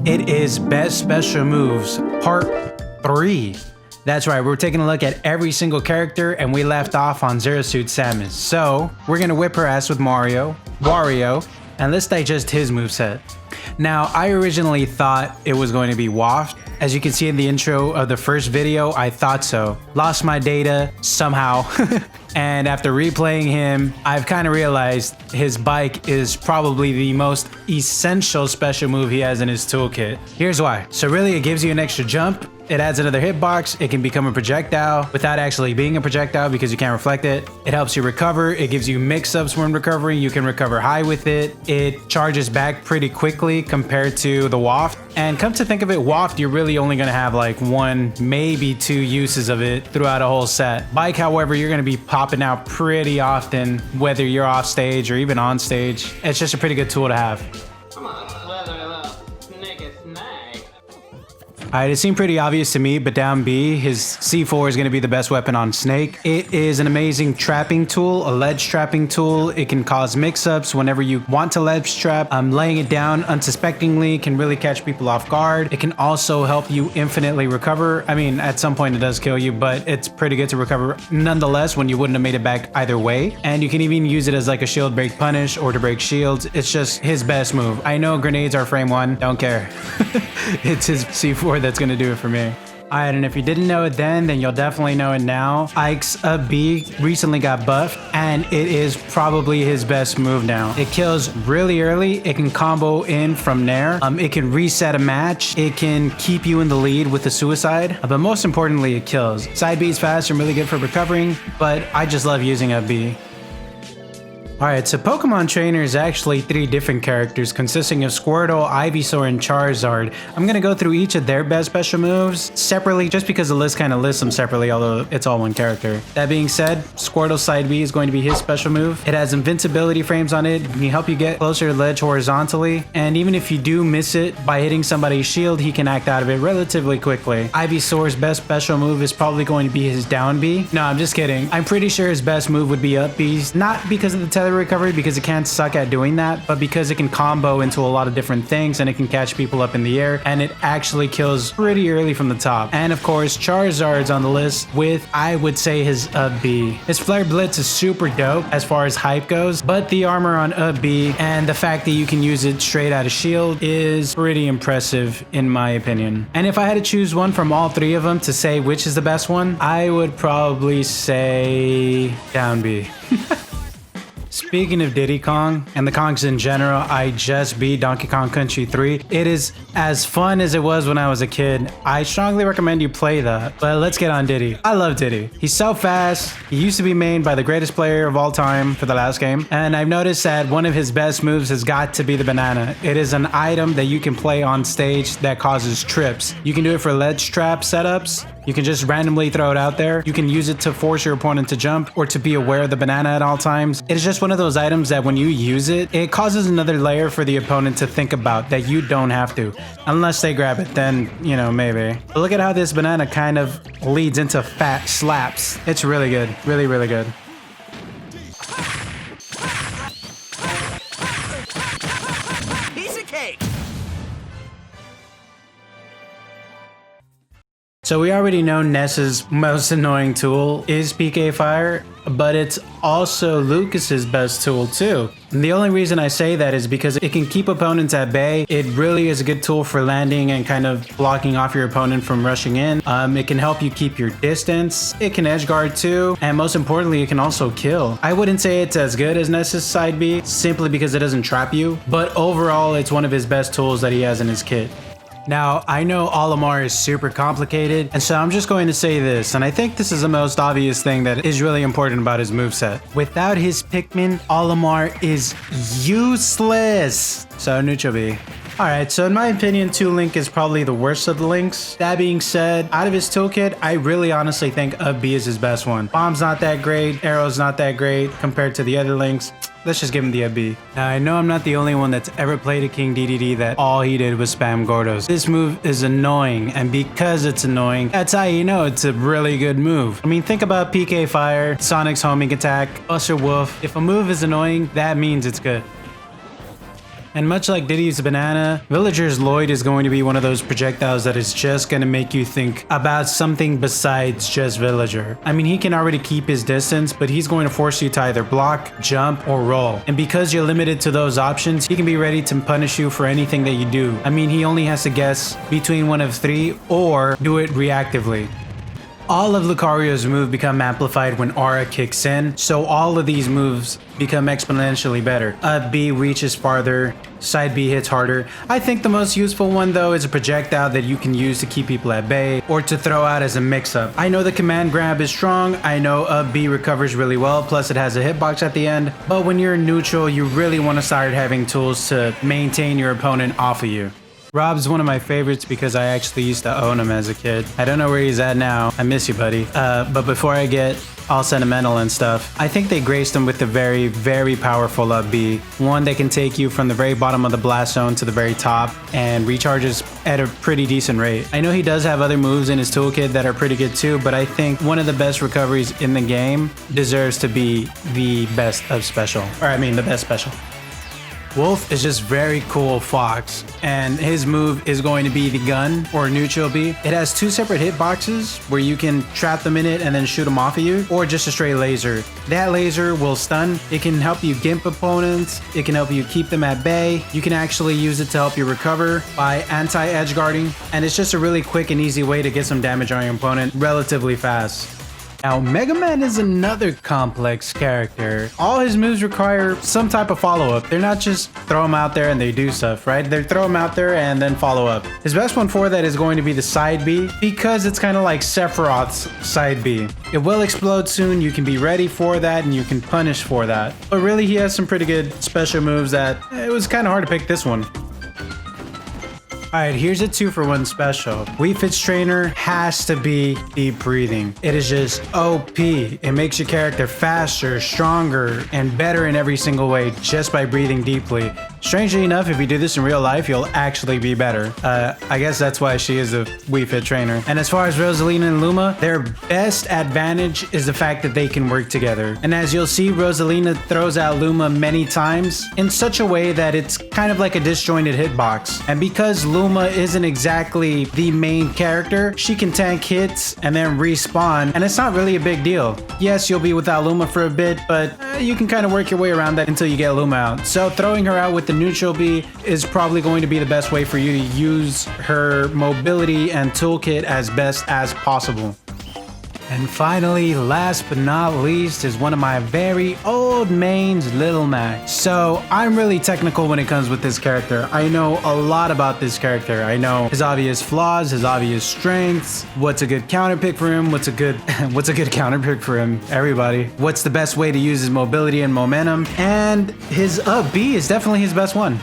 It is Best Special Moves, Part 3. That's right, we're taking a look at every single character and we left off on Zero Suit Samus. So, we're gonna whip her ass with Wario, and let's digest his moveset. Now, I originally thought it was going to be Waft. As you can see in the intro of the first video, I thought so. Lost my data somehow. And after replaying him, I've kind of realized his bike is probably the most essential special move he has in his toolkit. Here's why. So really, it gives you an extra jump. It adds another hitbox. It can become a projectile without actually being a projectile because you can't reflect it. It helps you recover. It gives you mix-ups when recovering. You can recover high with it. It charges back pretty quickly compared to the Waft. And come to think of it, Waft, you're really only going to have like one, maybe two uses of it throughout a whole set. Bike, however, you're going to be popping out pretty often, whether you're off stage or even on stage. It's just a pretty good tool to have. Come on, Alright, it seemed pretty obvious to me, but down B, his C4 is going to be the best weapon on Snake. It is an amazing trapping tool, a ledge trapping tool. It can cause mix-ups whenever you want to ledge trap. Laying it down unsuspectingly can really catch people off guard. It can also help you infinitely recover. I mean, at some point it does kill you, but it's pretty good to recover nonetheless when you wouldn't have made it back either way. And you can even use it as like a shield break punish or to break shields. It's just his best move. I know grenades are frame 1, don't care. It's his C4 that's gonna do it for me. Alright, and if you didn't know it then you'll definitely know it now. Ike's up B recently got buffed, and it is probably his best move now. It kills really early. It can combo in from theyre. It can reset a match. It can keep you in the lead with the suicide. But most importantly, it kills. Side B is fast and really good for recovering, but I just love using up B. Alright, so Pokemon Trainer is actually 3 different characters consisting of Squirtle, Ivysaur, and Charizard. I'm gonna go through each of their best special moves separately just because the list kind of lists them separately, although it's all one character. That being said, Squirtle's side B is going to be his special move. It has invincibility frames on it. It can help you get closer to the ledge horizontally, and even if you do miss it by hitting somebody's shield, he can act out of it relatively quickly. Ivysaur's best special move is probably going to be his down B. No, I'm just kidding. I'm pretty sure his best move would be up B, not because of the tether recovery, because it can't suck at doing that, but because it can combo into a lot of different things and it can catch people up in the air, and it actually kills pretty early from the top. And of course, Charizard's on the list with, I would say, his up B. His Flare Blitz is super dope as far as hype goes, but the armor on up B and the fact that you can use it straight out of shield is pretty impressive in my opinion. And if I had to choose one from all 3 of them to say which is the best one, I would probably say down B. Speaking of Diddy Kong and the Kongs in general, I just beat Donkey Kong Country 3. It is as fun as it was when I was a kid. I strongly recommend you play that. But let's get on Diddy. I love Diddy. He's so fast. He used to be mained by the greatest player of all time for the last game. And I've noticed that one of his best moves has got to be the banana. It is an item that you can play on stage that causes trips. You can do it for ledge trap setups. You can just randomly throw it out there. You can use it to force your opponent to jump or to be aware of the banana at all times. It is just one of those items that when you use it, it causes another layer for the opponent to think about that you don't have to. Unless they grab it, then, you know, maybe. But look at how this banana kind of leads into fat slaps. It's really good. Really, really good. piece of cake. So we already know Ness's most annoying tool is PK Fire, but it's also Lucas's best tool too. And the only reason I say that is because it can keep opponents at bay. It really is a good tool for landing and kind of blocking off your opponent from rushing in. It can help you keep your distance. It can edge guard too. And most importantly, it can also kill. I wouldn't say it's as good as Ness's side B simply because it doesn't trap you, but overall it's one of his best tools that he has in his kit. Now, I know Olimar is super complicated, and so I'm just going to say this, and I think this is the most obvious thing that is really important about his moveset. Without his Pikmin, Olimar is useless. So, neutral B. Alright, so in my opinion, 2-Link is probably the worst of the links. That being said, out of his toolkit, I really honestly think up B is his best one. Bomb's not that great, Arrow's not that great compared to the other links. Let's just give him the up B. Now, I know I'm not the only one that's ever played a King DDD that all he did was spam Gordos. This move is annoying, and because it's annoying, that's how you know it's a really good move. I mean, think about PK Fire, Sonic's homing attack, Buster Wolf. If a move is annoying, that means it's good. And much like Diddy's banana, Villager's Lloyd is going to be one of those projectiles that is just going to make you think about something besides just Villager. I mean, he can already keep his distance, but he's going to force you to either block, jump, or roll. And because you're limited to those options, he can be ready to punish you for anything that you do. I mean, he only has to guess between one of three or do it reactively. All of Lucario's moves become amplified when aura kicks in, so all of these moves become exponentially better. Up B reaches farther, side B hits harder. I think the most useful one though is a projectile that you can use to keep people at bay or to throw out as a mix-up. I know the command grab is strong, I know up B recovers really well, plus it has a hitbox at the end, but when you're neutral, you really want to start having tools to maintain your opponent off of you. Rob's one of my favorites because I actually used to own him as a kid. I don't know where he's at now. I miss you, buddy. But before I get all sentimental and stuff, I think they graced him with a very, very powerful up B. One that can take you from the very bottom of the blast zone to the very top and recharges at a pretty decent rate. I know he does have other moves in his toolkit that are pretty good too, but I think one of the best recoveries in the game deserves to be the best of special. Or I mean the best special. Wolf is just very cool fox, and his move is going to be the gun or neutral B. It has two separate hitboxes where you can trap them in it and then shoot them off of you, or just a straight laser. That laser will stun. It can help you gimp opponents. It can help you keep them at bay. You can actually use it to help you recover by anti-edge guarding, and it's just a really quick and easy way to get some damage on your opponent relatively fast. Now, Mega Man is another complex character. All his moves require some type of follow-up. They're not just throw them out there and they do stuff, right? They throw them out there and then follow up. His best one for that is going to be the side B because it's kind of like Sephiroth's side B. It will explode soon. You can be ready for that and you can punish for that. But really, he has some pretty good special moves that it was kind of hard to pick this one. Alright, here's a 2-for-1 special. Wii Fit's trainer has to be deep breathing. It is just OP. It makes your character faster, stronger, and better in every single way just by breathing deeply. Strangely enough, if you do this in real life, you'll actually be better. I guess that's why she is a Wii Fit trainer. And as far as Rosalina and Luma, their best advantage is the fact that they can work together. And as you'll see, Rosalina throws out Luma many times in such a way that it's kind of like a disjointed hitbox. And because Luma isn't exactly the main character, she can tank hits and then respawn, and it's not really a big deal. Yes, you'll be without Luma for a bit, but you can kind of work your way around that until you get Luma out. So throwing her out with the neutral B is probably going to be the best way for you to use her mobility and toolkit as best as possible. And finally, last but not least, is one of my very old mains, Little Mac. So I'm really technical when it comes with this character. I know a lot about this character. I know his obvious flaws, his obvious strengths, what's a good counter pick for him, what's a good counter pick for him, everybody. What's the best way to use his mobility and momentum, and his up B is definitely his best one.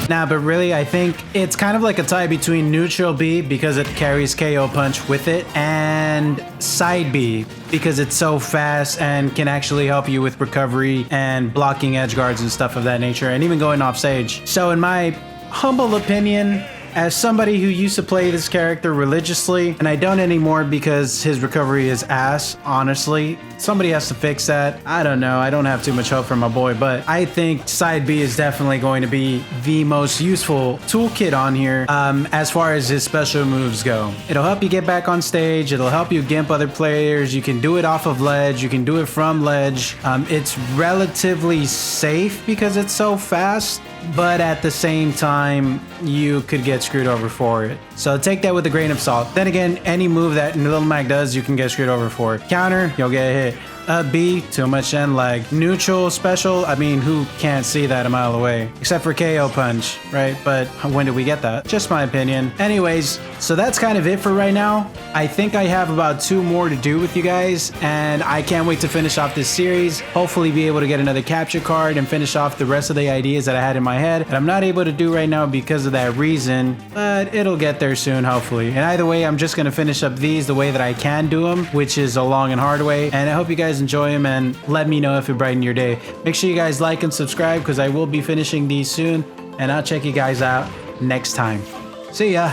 Nah, but really, I think it's kind of like a tie between neutral B because it carries KO punch with it, and side B because it's so fast and can actually help you with recovery and blocking edge guards and stuff of that nature, and even going off stage. So in my humble opinion, as somebody who used to play this character religiously, and I don't anymore because his recovery is ass, honestly. Somebody has to fix that. I don't know. I don't have too much hope for my boy, but I think side B is definitely going to be the most useful toolkit on here as far as his special moves go. It'll help you get back on stage. It'll help you gimp other players. You can do it off of ledge. You can do it from ledge. It's relatively safe because it's so fast, but at the same time, you could get screwed over for it. So take that with a grain of salt. Then again, any move that Little Mac does, you can get screwed over for. Counter, you'll get hit. B, too much end lag. Neutral, special, I mean, who can't see that a mile away? Except for KO punch, right? But when did we get that? Just my opinion. Anyways, so that's kind of it for right now. I think I have about 2 more to do with you guys, and I can't wait to finish off this series. Hopefully be able to get another capture card and finish off the rest of the ideas that I had in my head. And I'm not able to do right now because of that reason, but it'll get there soon, hopefully. And either way, I'm just gonna finish up these the way that I can do them, which is a long and hard way. And I hope you guys enjoy them, and let me know if it brightened your day. Make sure you guys like and subscribe because I will be finishing these soon, and I'll check you guys out next time. See ya.